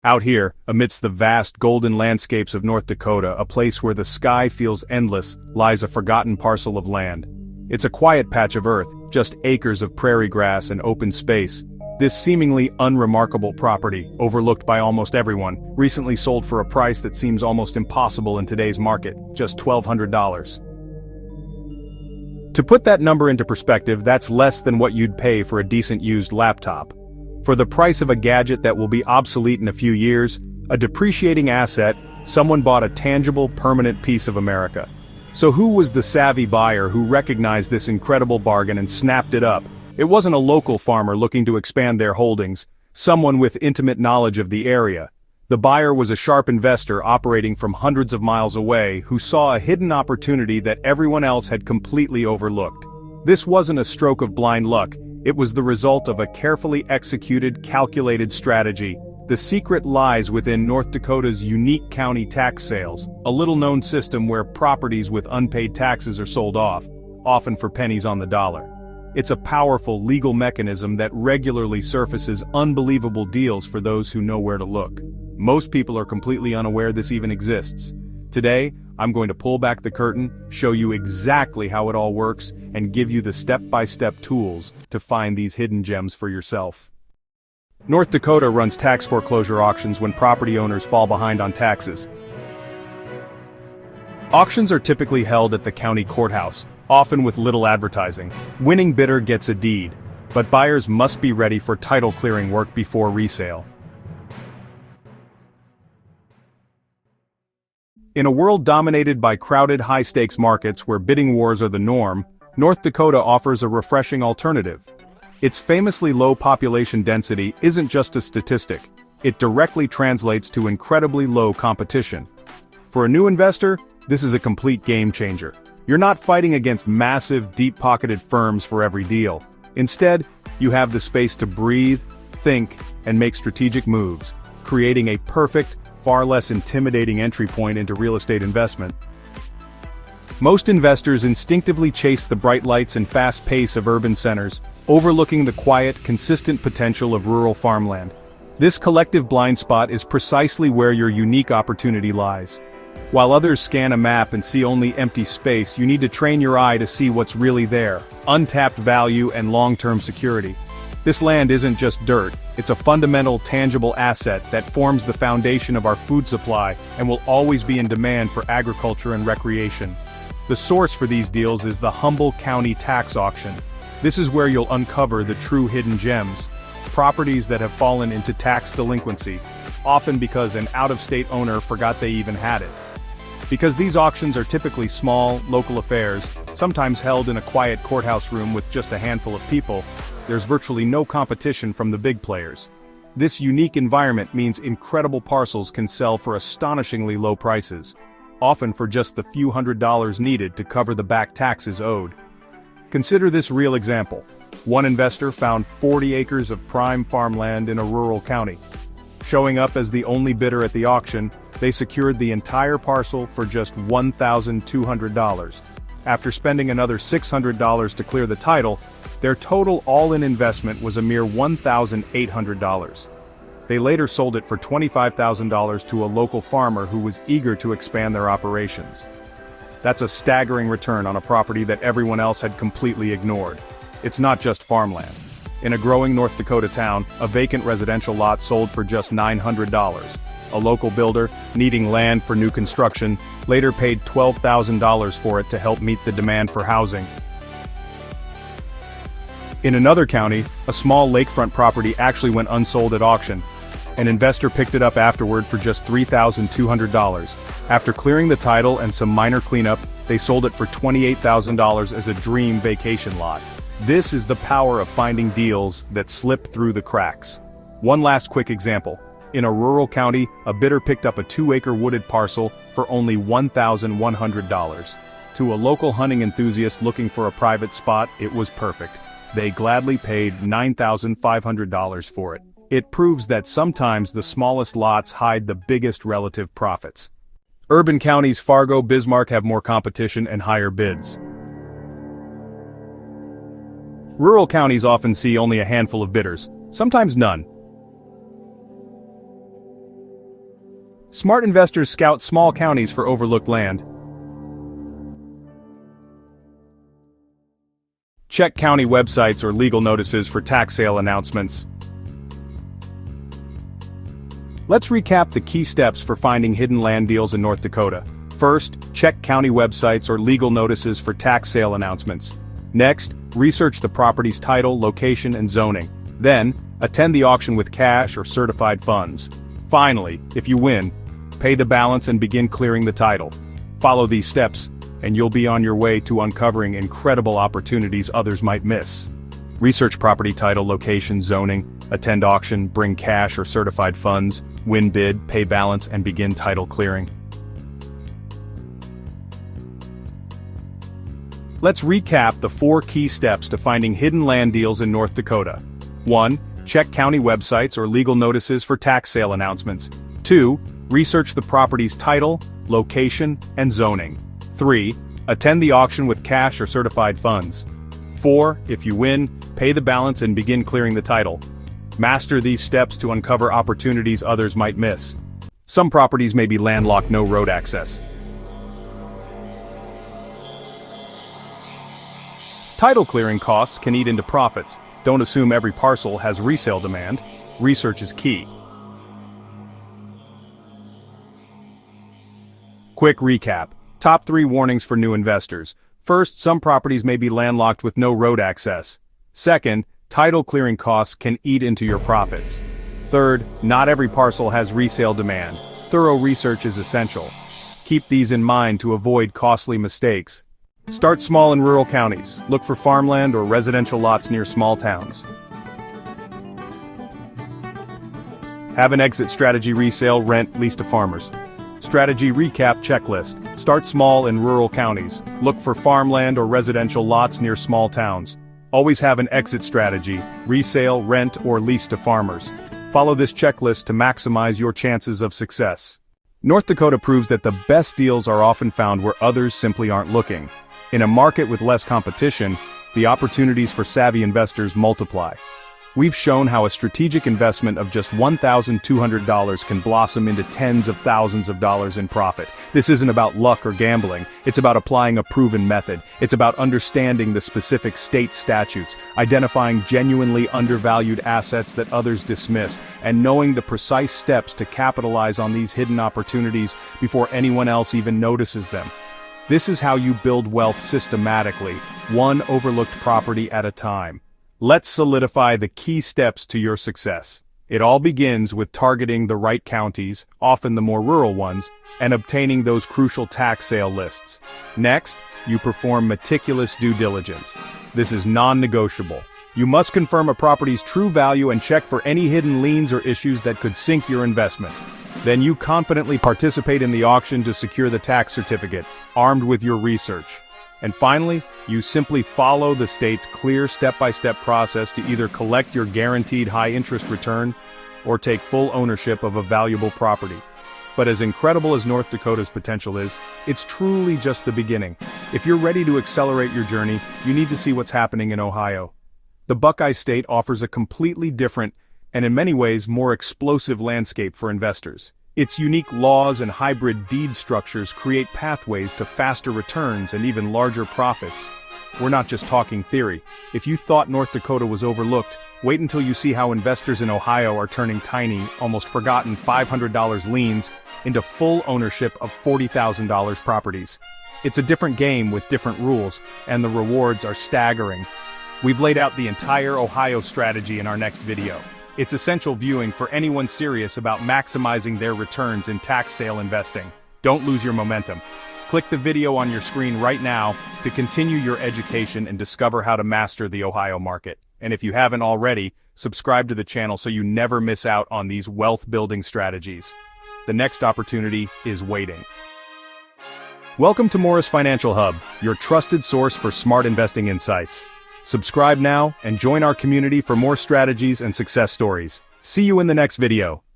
Out here, amidst the vast golden landscapes of North Dakota, a place where the sky feels endless, lies a forgotten parcel of land. It's a quiet patch of earth, just acres of prairie grass and open space. This seemingly unremarkable property, overlooked by almost everyone, recently sold for a price that seems almost impossible in today's market, just $1,200. To put that number into perspective, that's less than what you'd pay for a decent used laptop. For the price of a gadget that will be obsolete in a few years, a depreciating asset, someone bought a tangible, permanent piece of America. So who was the savvy buyer who recognized this incredible bargain and snapped it up? It wasn't a local farmer looking to expand their holdings, someone with intimate knowledge of the area. The buyer was a sharp investor operating from hundreds of miles away who saw a hidden opportunity that everyone else had completely overlooked. This wasn't a stroke of blind luck. It was the result of a carefully executed, calculated strategy. The secret lies within North Dakota's unique county tax sales, a little-known system where properties with unpaid taxes are sold off, often for pennies on the dollar. It's a powerful legal mechanism that regularly surfaces unbelievable deals for those who know where to look. Most people are completely unaware this even exists. Today, I'm going to pull back the curtain, show you exactly how it all works, and give you the step-by-step tools to find these hidden gems for yourself. North Dakota runs tax foreclosure auctions when property owners fall behind on taxes. Auctions are typically held at the county courthouse, often with little advertising. Winning bidder gets a deed, but buyers must be ready for title clearing work before resale. In a world dominated by crowded high-stakes markets where bidding wars are the norm, North Dakota offers a refreshing alternative. Its famously low population density isn't just a statistic, it directly translates to incredibly low competition. For a new investor, this is a complete game changer. You're not fighting against massive, deep-pocketed firms for every deal. Instead, you have the space to breathe, think, and make strategic moves, creating a perfect, far less intimidating entry point into real estate investment. Most investors instinctively chase the bright lights and fast pace of urban centers, overlooking the quiet, consistent potential of rural farmland. This collective blind spot is precisely where your unique opportunity lies. While others scan a map and see only empty space, you need to train your eye to see what's really there: untapped value and long-term security. This land isn't just dirt, it's a fundamental, tangible asset that forms the foundation of our food supply and will always be in demand for agriculture and recreation. The source for these deals is the Humboldt County Tax Auction. This is where you'll uncover the true hidden gems, properties that have fallen into tax delinquency, often because an out-of-state owner forgot they even had it. Because these auctions are typically small, local affairs, sometimes held in a quiet courthouse room with just a handful of people, there's virtually no competition from the big players. This unique environment means incredible parcels can sell for astonishingly low prices, often for just the few $100s needed to cover the back taxes owed. Consider this real example. One investor found 40 acres of prime farmland in a rural county. Showing up as the only bidder at the auction, they secured the entire parcel for just $1,200. After spending another $600 to clear the title, their total all-in investment was a mere $1,800. They later sold it for $25,000 to a local farmer who was eager to expand their operations. That's a staggering return on a property that everyone else had completely ignored. It's not just farmland. In a growing North Dakota town, a vacant residential lot sold for just $900. A local builder, needing land for new construction, later paid $12,000 for it to help meet the demand for housing. In another county, a small lakefront property actually went unsold at auction. An investor picked it up afterward for just $3,200. After clearing the title and some minor cleanup, they sold it for $28,000 as a dream vacation lot. This is the power of finding deals that slip through the cracks. One last quick example. In a rural county, a bidder picked up a 2-acre wooded parcel for only $1,100. To a local hunting enthusiast looking for a private spot, it was perfect. They gladly paid $9,500 for it. It proves that sometimes the smallest lots hide the biggest relative profits. Urban counties Fargo, Bismarck have more competition and higher bids. Rural counties often see only a handful of bidders, sometimes none. Smart investors scout small counties for overlooked land. Check county websites or legal notices for tax sale announcements. Let's recap the key steps for finding hidden land deals in North Dakota. First, check county websites or legal notices for tax sale announcements. Next, research the property's title, location, and zoning. Then, attend the auction with cash or certified funds. Finally, if you win, pay the balance and begin clearing the title. Follow these steps, and you'll be on your way to uncovering incredible opportunities others might miss. Research property title, location, zoning, attend auction, bring cash or certified funds, win bid, pay balance, and begin title clearing. Let's recap the 4 key steps to finding hidden land deals in North Dakota. 1. Check county websites or legal notices for tax sale announcements. 2. Research the property's title, location, and zoning. 3. Attend the auction with cash or certified funds. 4. If you win, pay the balance and begin clearing the title. Master these steps to uncover opportunities others might miss. Some properties may be landlocked, no road access. Title clearing costs can eat into profits. Don't assume every parcel has resale demand. Research is key. Quick recap. Top 3 warnings for new investors. First, some properties may be landlocked with no road access. Second, title clearing costs can eat into your profits. Third, not every parcel has resale demand. Thorough research is essential. Keep these in mind to avoid costly mistakes. Start small in rural counties. Look for farmland or residential lots near small towns. Have an exit strategy: resale, rent, lease to farmers. Strategy recap checklist. Start small in rural counties. Look for farmland or residential lots near small towns. Always have an exit strategy: resale, rent, or lease to farmers. Follow this checklist to maximize your chances of success. North Dakota proves that the best deals are often found where others simply aren't looking. In a market with less competition, the opportunities for savvy investors multiply. We've shown how a strategic investment of just $1,200 can blossom into tens of thousands of dollars in profit. This isn't about luck or gambling. It's about applying a proven method. It's about understanding the specific state statutes, identifying genuinely undervalued assets that others dismiss, and knowing the precise steps to capitalize on these hidden opportunities before anyone else even notices them. This is how you build wealth systematically, one overlooked property at a time. Let's solidify the key steps to your success. It all begins with targeting the right counties, often the more rural ones, and obtaining those crucial tax sale lists. Next, you perform meticulous due diligence. This is non-negotiable. You must confirm a property's true value and check for any hidden liens or issues that could sink your investment. Then you confidently participate in the auction to secure the tax certificate, armed with your research. And finally, you simply follow the state's clear step-by-step process to either collect your guaranteed high-interest return or take full ownership of a valuable property. But as incredible as North Dakota's potential is, it's truly just the beginning. If you're ready to accelerate your journey, you need to see what's happening in Ohio. The Buckeye State offers a completely different, and in many ways more explosive landscape for investors. Its unique laws and hybrid deed structures create pathways to faster returns and even larger profits. We're not just talking theory. If you thought North Dakota was overlooked, wait until you see how investors in Ohio are turning tiny, almost forgotten $500 liens into full ownership of $40,000 properties. It's a different game with different rules, and the rewards are staggering. We've laid out the entire Ohio strategy in our next video. It's essential viewing for anyone serious about maximizing their returns in tax sale investing. Don't lose your momentum. Click the video on your screen right now to continue your education and discover how to master the Ohio market. And if you haven't already, subscribe to the channel so you never miss out on these wealth-building strategies. The next opportunity is waiting. Welcome to Morris Financial Hub, your trusted source for smart investing insights. Subscribe now and join our community for more strategies and success stories. See you in the next video.